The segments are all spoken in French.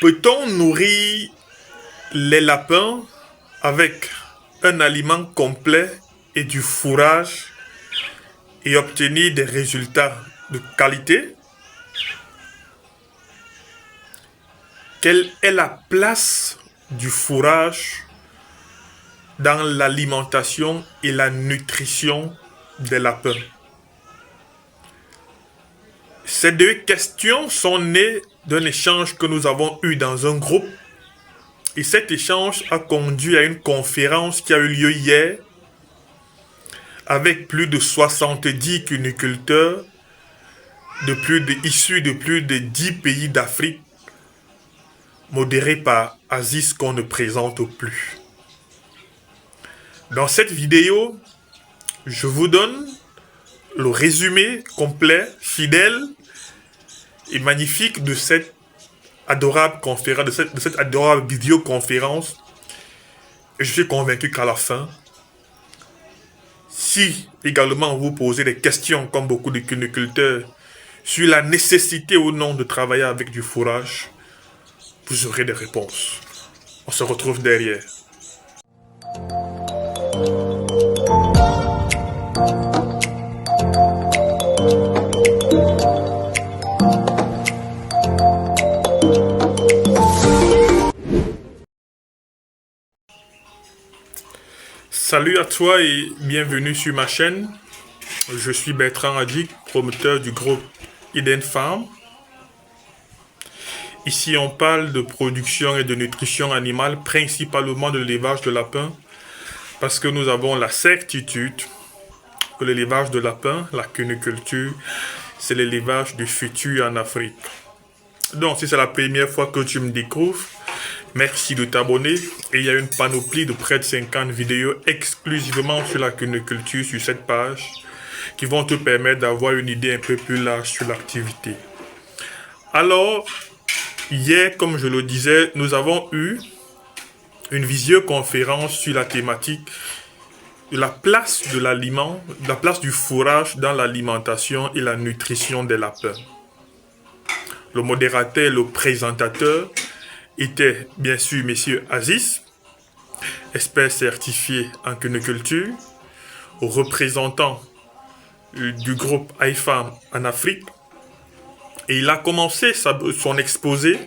Peut-on nourrir les lapins avec un aliment complet et du fourrage et obtenir des résultats de qualité? Quelle est la place du fourrage dans l'alimentation et la nutrition des lapins? Ces deux questions sont nées d'un échange que nous avons eu dans un groupe. Et cet échange a conduit à une conférence qui a eu lieu hier avec plus de 70 cuniculteurs issus de plus de 10 pays d'Afrique, modérés par Aziz qu'on ne présente plus. Dans cette vidéo, je vous donne le résumé complet, fidèle et magnifique de cette adorable conférence, de cette adorable vidéoconférence. Et je suis convaincu qu'à la fin, si également vous posez des questions comme beaucoup de cuniculteurs sur la nécessité ou non de travailler avec du fourrage, vous aurez des réponses. On se retrouve derrière. Salut à toi et bienvenue sur ma chaîne. Je suis Bertrand Adjik, promoteur du groupe Eden Farm. Ici, on parle de production et de nutrition animale, principalement de l'élevage de lapins, parce que nous avons la certitude que l'élevage de lapins, la cuniculture, c'est l'élevage du futur en Afrique. Donc, si c'est la première fois que tu me découvres, merci de t'abonner. Et il y a une panoplie de près de 50 vidéos exclusivement sur la cuniculture sur cette page qui vont te permettre d'avoir une idée un peu plus large sur l'activité. Alors, hier, comme je le disais, nous avons eu une visioconférence sur la thématique de la place de l'aliment, de la place du fourrage dans l'alimentation et la nutrition des lapins. Le modérateur et le présentateur était bien sûr M. Aziz, expert certifié en cuniculture, représentant du groupe iFarm en Afrique. Et il a commencé son exposé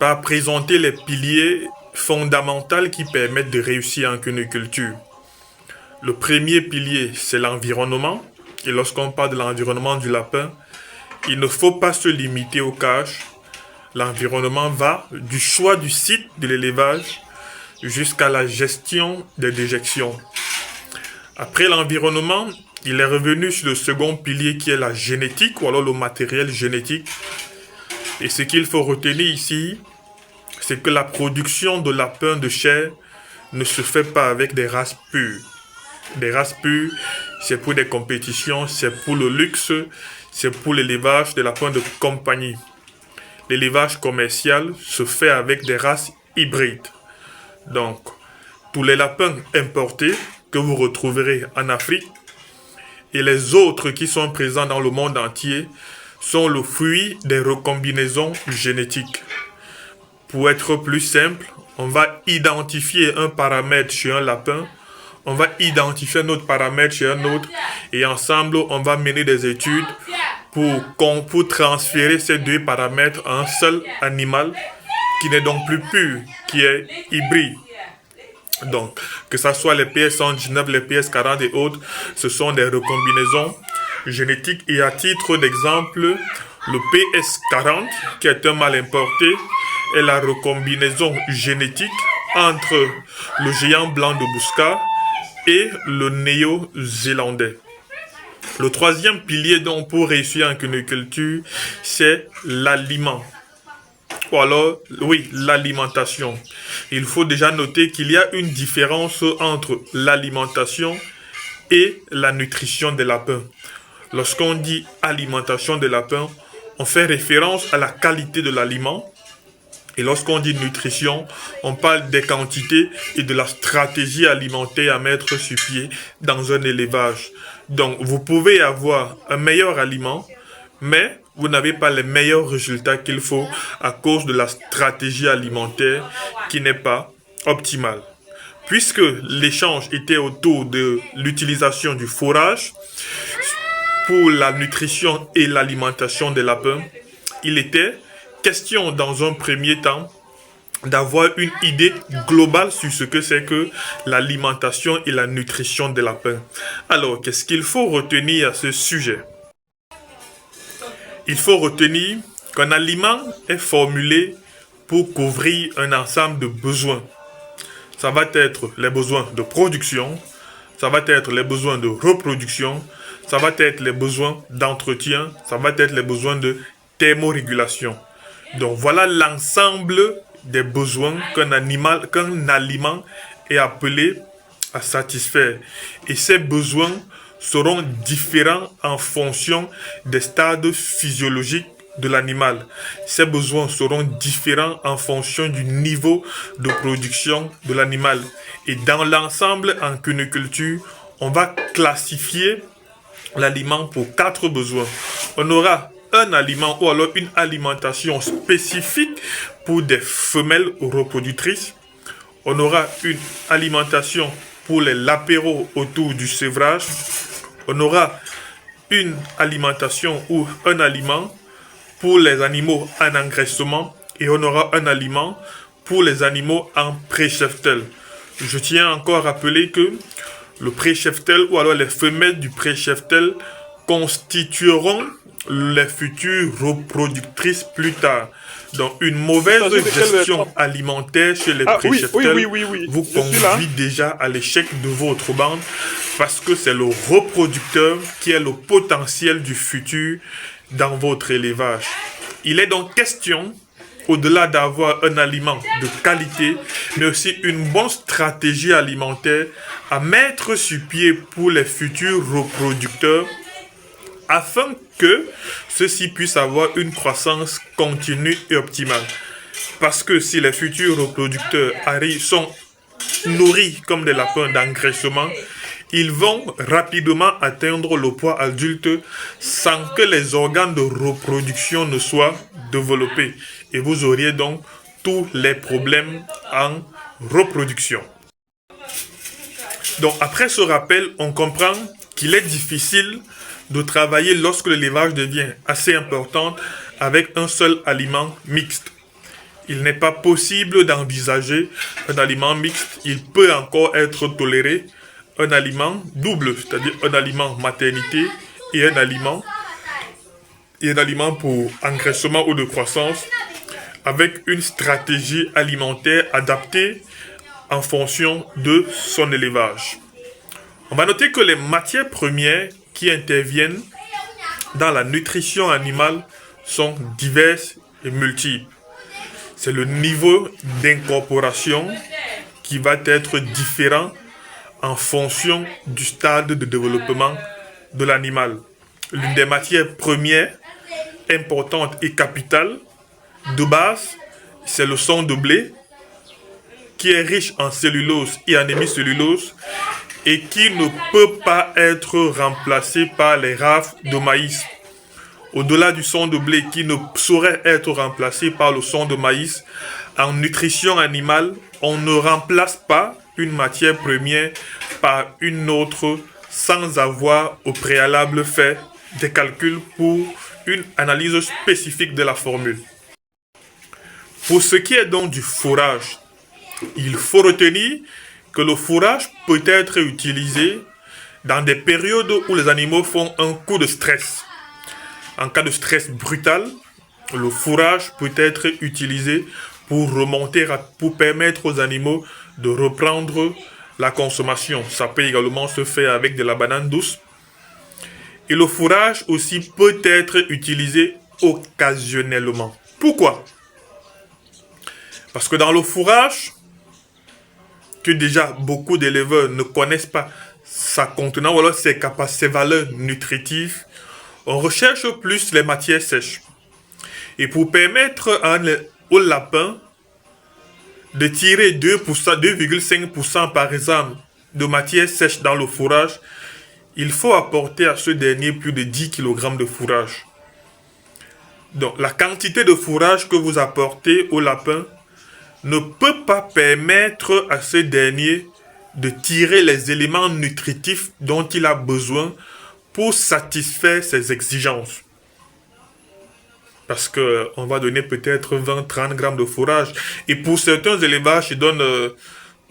par présenter les piliers fondamentaux qui permettent de réussir en cuniculture. Le premier pilier, c'est l'environnement. Et lorsqu'on parle de l'environnement du lapin, il ne faut pas se limiter aux cages. L'environnement va du choix du site de l'élevage jusqu'à la gestion des déjections. Après l'environnement, il est revenu sur le second pilier qui est la génétique ou alors le matériel génétique. Et ce qu'il faut retenir ici, c'est que la production de lapins de chair ne se fait pas avec des races pures. Des races pures, c'est pour des compétitions, c'est pour le luxe, c'est pour l'élevage des lapins de compagnie. L'élevage commercial se fait avec des races hybrides. Donc, tous les lapins importés que vous retrouverez en Afrique et les autres qui sont présents dans le monde entier sont le fruit des recombinaisons génétiques. Pour être plus simple, on va identifier un paramètre chez un lapin, on va identifier un autre paramètre chez un autre, et ensemble, on va mener des études pour transférer ces deux paramètres à un seul animal qui n'est donc plus pur, qui est hybride. Donc, que ce soit les PS119, les PS40 et autres, ce sont des recombinaisons génétiques. Et à titre d'exemple, le PS40, qui est un mâle importé, est la recombinaison génétique entre le géant blanc de Bousca et le néo-zélandais. Le troisième pilier donc pour réussir en cuniculture, c'est l'aliment. Ou alors, oui, l'alimentation. Il faut déjà noter qu'il y a une différence entre l'alimentation et la nutrition des lapins. Lorsqu'on dit alimentation des lapins, on fait référence à la qualité de l'aliment. Et lorsqu'on dit nutrition, on parle des quantités et de la stratégie alimentaire à mettre sur pied dans un élevage. Donc, vous pouvez avoir un meilleur aliment, mais vous n'avez pas les meilleurs résultats qu'il faut à cause de la stratégie alimentaire qui n'est pas optimale. Puisque l'échange était autour de l'utilisation du fourrage pour la nutrition et l'alimentation des lapins, il était question dans un premier temps d'avoir une idée globale sur ce que c'est que l'alimentation et la nutrition des lapins. Alors, qu'est-ce qu'il faut retenir à ce sujet? Il faut retenir qu'un aliment est formulé pour couvrir un ensemble de besoins. Ça va être les besoins de production, ça va être les besoins de reproduction, ça va être les besoins d'entretien, ça va être les besoins de thermorégulation. Donc voilà l'ensemble des besoins qu'un aliment est appelé à satisfaire. Et ces besoins seront différents en fonction des stades physiologiques de l'animal. Ces besoins seront différents en fonction du niveau de production de l'animal. Et dans l'ensemble, en cuniculture, on va classifier l'aliment pour 4 besoins. On aura un aliment ou alors une alimentation spécifique pour des femelles reproductrices. On aura une alimentation pour les lapéraux autour du sévrage. On aura une alimentation ou un aliment pour les animaux en engraissement et on aura un aliment pour les animaux en pré-cheptel. Je tiens encore à rappeler que le pré-cheptel ou alors les femelles du pré-cheptel constitueront les futures reproductrices plus tard. Donc, une mauvaise gestion alimentaire chez les pré-cheptels vous conduit déjà à l'échec de votre bande parce que c'est le reproducteur qui est le potentiel du futur dans votre élevage. Il est donc question, au-delà d'avoir un aliment de qualité, mais aussi une bonne stratégie alimentaire à mettre sur pied pour les futurs reproducteurs afin que ceux-ci puissent avoir une croissance continue et optimale. Parce que si les futurs reproducteurs sont nourris comme des lapins d'engraissement, ils vont rapidement atteindre le poids adulte sans que les organes de reproduction ne soient développés. Et vous auriez donc tous les problèmes en reproduction. Donc après ce rappel, on comprend qu'il est difficile de travailler lorsque l'élevage devient assez important avec un seul aliment mixte. Il n'est pas possible d'envisager un aliment mixte. Il peut encore être toléré un aliment double, c'est-à-dire un aliment maternité et un aliment pour engraissement ou de croissance avec une stratégie alimentaire adaptée en fonction de son élevage. On va noter que les matières premières qui interviennent dans la nutrition animale sont diverses et multiples. C'est le niveau d'incorporation qui va être différent en fonction du stade de développement de l'animal. L'une des matières premières importantes et capitales de base, c'est le son de blé qui est riche en cellulose et en hémicellulose et qui ne peut pas être remplacé par les rafles de maïs. Au-delà du son de blé qui ne saurait être remplacé par le son de maïs, en nutrition animale, on ne remplace pas une matière première par une autre sans avoir au préalable fait des calculs pour une analyse spécifique de la formule. Pour ce qui est donc du fourrage, il faut retenir que le fourrage peut être utilisé dans des périodes où les animaux font un coup de stress. En cas de stress brutal, le fourrage peut être utilisé pour pour permettre aux animaux de reprendre la consommation. Ça peut également se faire avec de la banane douce. Et le fourrage aussi peut être utilisé occasionnellement. Pourquoi? Parce que dans le fourrage, que déjà beaucoup d'éleveurs ne connaissent pas sa contenance ou alors ses valeurs nutritives, on recherche plus les matières sèches. Et pour permettre au lapin de tirer 2,5% par exemple de matière sèche dans le fourrage, il faut apporter à ce dernier plus de 10 kg de fourrage. Donc, la quantité de fourrage que vous apportez au lapin ne peut pas permettre à ce dernier de tirer les éléments nutritifs dont il a besoin pour satisfaire ses exigences. Parce qu'on va donner peut-être 20-30 grammes de fourrage. Et pour certains élevages, ils donnent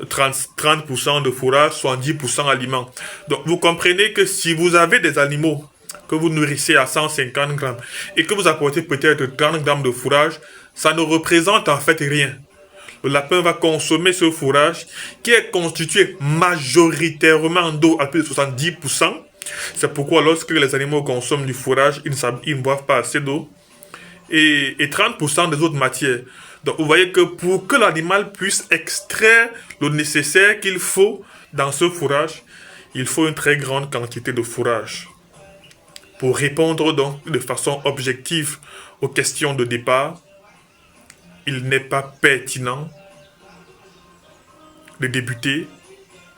30% de fourrage, soit 10% aliments. Donc vous comprenez que si vous avez des animaux que vous nourrissez à 150 grammes et que vous apportez peut-être 30 grammes de fourrage, ça ne représente en fait rien. Le lapin va consommer ce fourrage qui est constitué majoritairement d'eau à plus de 70%. C'est pourquoi lorsque les animaux consomment du fourrage, ils ne boivent pas assez d'eau. Et 30% des autres matières. Donc vous voyez que pour que l'animal puisse extraire le nécessaire qu'il faut dans ce fourrage, il faut une très grande quantité de fourrage. Pour répondre donc de façon objective aux questions de départ, il n'est pas pertinent de débuter,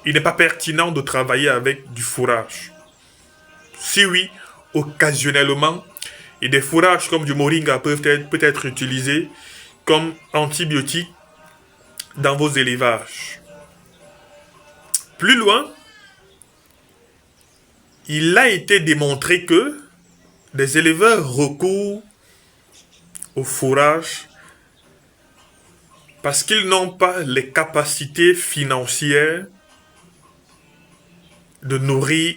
il n'est pas pertinent de travailler avec du fourrage. Si oui, occasionnellement, et des fourrages comme du moringa peuvent peut-être utilisés comme antibiotiques dans vos élevages. Plus loin, il a été démontré que des éleveurs recourent au fourrage parce qu'ils n'ont pas les capacités financières de nourrir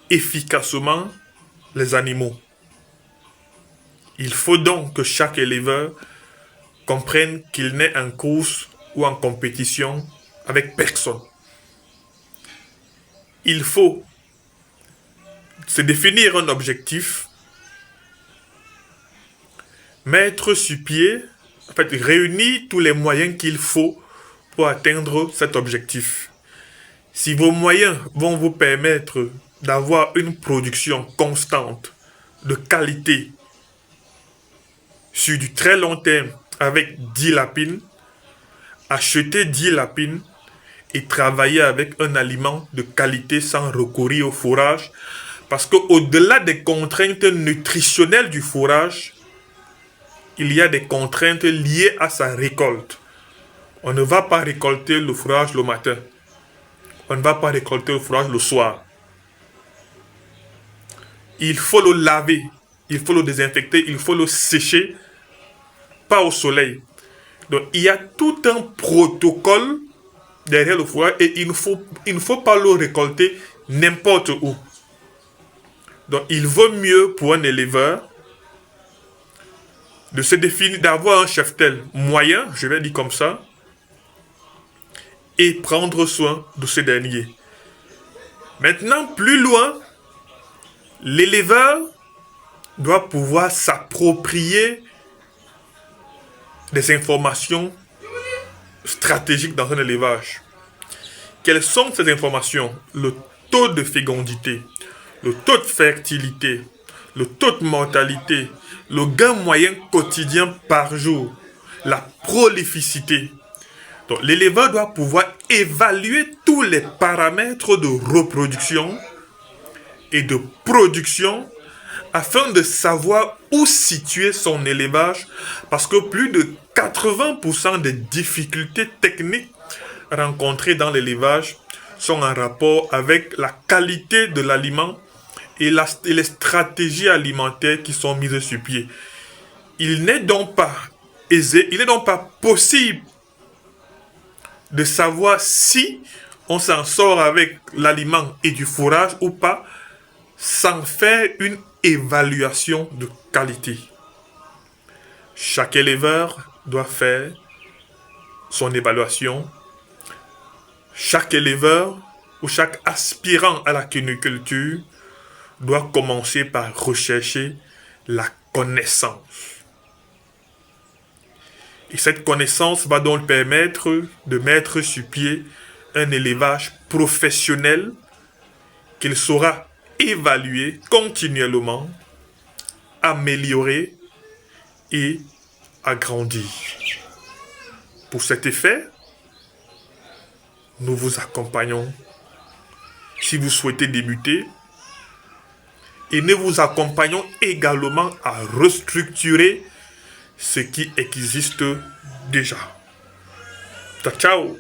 efficacement les animaux. Il faut donc que chaque éleveur comprenne qu'il n'est en course ou en compétition avec personne. Il faut se définir un objectif, mettre sur pied, en fait, réunir tous les moyens qu'il faut pour atteindre cet objectif. Si vos moyens vont vous permettre d'avoir une production constante, de qualité, sur du très long terme, avec 10 lapines, acheter 10 lapines et travailler avec un aliment de qualité sans recourir au fourrage. Parce qu'au-delà des contraintes nutritionnelles du fourrage, il y a des contraintes liées à sa récolte. On ne va pas récolter le fourrage le matin. On ne va pas récolter le fourrage le soir. Il faut le laver, il faut le désinfecter, il faut le sécher, pas au soleil. Donc il y a tout un protocole derrière le fourrage et il ne faut pas le récolter n'importe où. Donc il vaut mieux pour un éleveur de se définir, d'avoir un cheptel moyen, je vais dire comme ça, et prendre soin de ce dernier. Maintenant, plus loin, l'éleveur doit pouvoir s'approprier des informations stratégiques dans un élevage. Quelles sont ces informations? Le taux de fécondité, le taux de fertilité, le taux de mortalité, le gain moyen quotidien par jour, la prolificité. Donc l'éleveur doit pouvoir évaluer tous les paramètres de reproduction et de production afin de savoir où situer son élevage, parce que plus de 80% des difficultés techniques rencontrées dans l'élevage sont en rapport avec la qualité de l'aliment et les stratégies alimentaires qui sont mises sur pied. Il n'est donc pas aisé, il n'est donc pas possible de savoir si on s'en sort avec l'aliment et du fourrage ou pas, sans faire une évaluation de qualité. Chaque éleveur doit faire son évaluation. Chaque éleveur ou chaque aspirant à la quiniculture doit commencer par rechercher la connaissance. Et cette connaissance va donc permettre de mettre sur pied un élevage professionnel qu'il saura évaluer continuellement, améliorer et agrandir. Pour cet effet, nous vous accompagnons. Si vous souhaitez débuter, et nous vous accompagnons également à restructurer ce qui existe déjà. Ciao, ciao.